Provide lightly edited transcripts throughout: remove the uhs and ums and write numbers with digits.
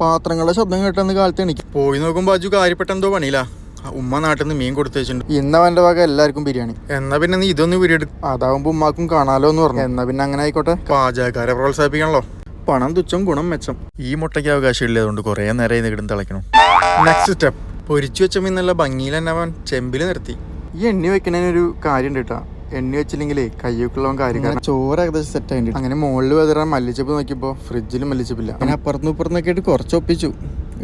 പാത്രങ്ങളുടെ ശബ്ദം കേട്ടെന്ന് കാലത്ത് എനിക്ക് പോയി നോക്കുമ്പോൾ അജു കാര്യപ്പെട്ടെന്തോ പണിയില്ല. ഉമ്മ നാട്ടിൽ നിന്ന് മീൻ കൊടുത്തു വെച്ചിട്ടുണ്ട്. ഇന്നവന്റെ വക എല്ലാവർക്കും ബിരിയാണി. എന്നാ പിന്നെ നീ ഇതൊന്ന് പിരിയെടുക്കും, അതാവുമ്പോ ഉമ്മാക്കും കാണാലോ എന്ന് പറഞ്ഞു. എന്നാ പിന്നെ അങ്ങനെ ആയിക്കോട്ടെ. പാചകക്കാരെ പ്രോത്സാഹിപ്പിക്കണല്ലോ. പണം തുച്ഛം ഗുണം മെച്ചം. ഈ മുട്ടയ്ക്ക് അവകാശമില്ലതുകൊണ്ട് കുറെ നേരം ഇത് കിടന്ന് തിളയ്ക്കണം. നെക്സ്റ്റ് സ്റ്റെപ്പ്, പൊരിച്ചു വെച്ച മീൻ ബംഗിയിൽ തന്നെ അവൻ ചെമ്പിൽ നിർത്തി. ഈ എണ്ണി വെക്കണതിനൊരു കാര്യം ഉണ്ട് കേട്ടാ. എണ്ണി വെച്ചില്ലെങ്കിലേ കയ്യൊക്കെയുള്ളവൻ കാര്യം. ചോറ് ഏകദേശം സെറ്റ് ആയിട്ട് അങ്ങനെ മുകളിൽ വെതറാൻ മല്ലിച്ചപ്പ് നോക്കിയപ്പോൾ ഫ്രിഡ്ജിൽ മല്ലിച്ചപ്പില്ല. അങ്ങനെ അപ്പുറത്തും ഇപ്പുറത്തൊക്കെ ആയിട്ട് കുറച്ച് ഒപ്പിച്ചു.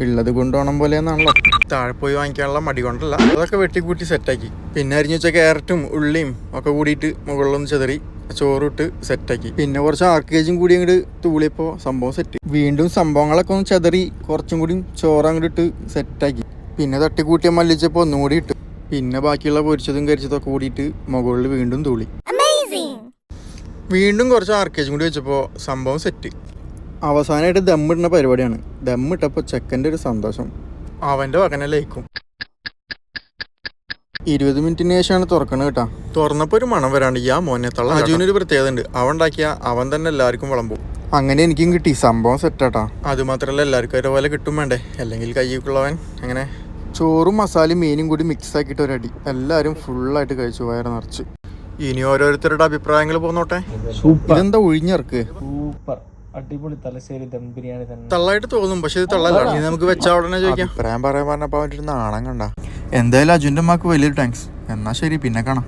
ഉള്ളത് കൊണ്ടുപോകണം പോലെ എന്നാണല്ലോ. താഴെ പോയി വാങ്ങിക്കാനുള്ള മടി കൊണ്ടല്ല, അതൊക്കെ വെട്ടിക്കൂട്ടി സെറ്റാക്കി. പിന്നെ അരിഞ്ഞു വെച്ച ക്യാരറ്റും ഉള്ളിയും ഒക്കെ കൂടിയിട്ട് മുകളിലൊന്ന് ചെതറി ചോറിട്ട് സെറ്റാക്കി. പിന്നെ കുറച്ച് ആർക്കേജും കൂടി അങ്ങോട്ട് തൂളിയപ്പോൾ സംഭവം സെറ്റ്. വീണ്ടും സംഭവങ്ങളൊക്കെ ഒന്ന് ചെതറി കുറച്ചും കൂടി ചോറ് അങ്ങോട്ട് ഇട്ട് സെറ്റാക്കി. പിന്നെ തട്ടിക്കൂട്ടിയ മല്ലിച്ചപ്പോൾ ഒന്നുകൂടി ഇട്ട്. പിന്നെ ബാക്കിയുള്ള പൊരിച്ചതും കരിച്ചതൊക്കെ കൂടിയിട്ട് മുകളിൽ വീണ്ടും തൂളി. വീണ്ടും കുറച്ച് ആർക്കേജും കൂടി വെച്ചപ്പോൾ സംഭവം സെറ്റ്. അവസാനമായിട്ട് ദമ്മിടുന്ന പരിപാടിയാണ്. ദമ്മിട്ടപ്പോൾ ചെക്കൻ്റെ ഒരു സന്തോഷം അവൻ്റെ വകനെ ലയിക്കും. 20 മിനിറ്റിന് ശേഷമാണ് തുറക്കണത് കേട്ടാ. തുറന്നപ്പോൾ ഒരു മണം വരാണ്ട് ഈ മോനെ തള്ള. അജുവിനൊരു പ്രത്യേകത ഉണ്ട്, അവൻ ഉണ്ടാക്കിയ അവൻ തന്നെ എല്ലാവർക്കും വിളമ്പും. അങ്ങനെ എനിക്കും കിട്ടി. സംഭവം സെറ്റാട്ടാ. അത് മാത്രമല്ല എല്ലാവർക്കും ഒരേപോലെ കിട്ടും വേണ്ടേ, അല്ലെങ്കിൽ കയ്യൊക്കെയുള്ളവൻ. അങ്ങനെ ചോറും മസാലയും മീനും കൂടി മിക്സ് ആക്കിയിട്ട് ഒരടി. എല്ലാവരും ഫുള്ളായിട്ട് കഴിച്ചു, വയറ് നിറച്ച്. ഇനി ഓരോരുത്തരുടെ അഭിപ്രായങ്ങൾ പോന്നോട്ടെ. ഇതെന്താ ഒഴിഞ്ഞിറക്ക്? സൂപ്പർ അടിപൊളി തലശ്ശേരി ദം ബിരിയാണി തന്നെ. തള്ളായിട്ട് തോന്നും, പക്ഷെ ഇത് തള്ളല്ല. ഇനി നമുക്ക് വെച്ച ഉടനെ ചോദിക്കാം. അഭിപ്രായം പറയാൻ പറഞ്ഞപ്പോൾ അവൻ്റെ ഒരു നാണം കണ്ട. എന്തായാലും അജുൻ്റെ അമ്മക്ക് വലിയൊരു താങ്ക്സ്. എന്നാ ശരി, പിന്നെ കാണാം.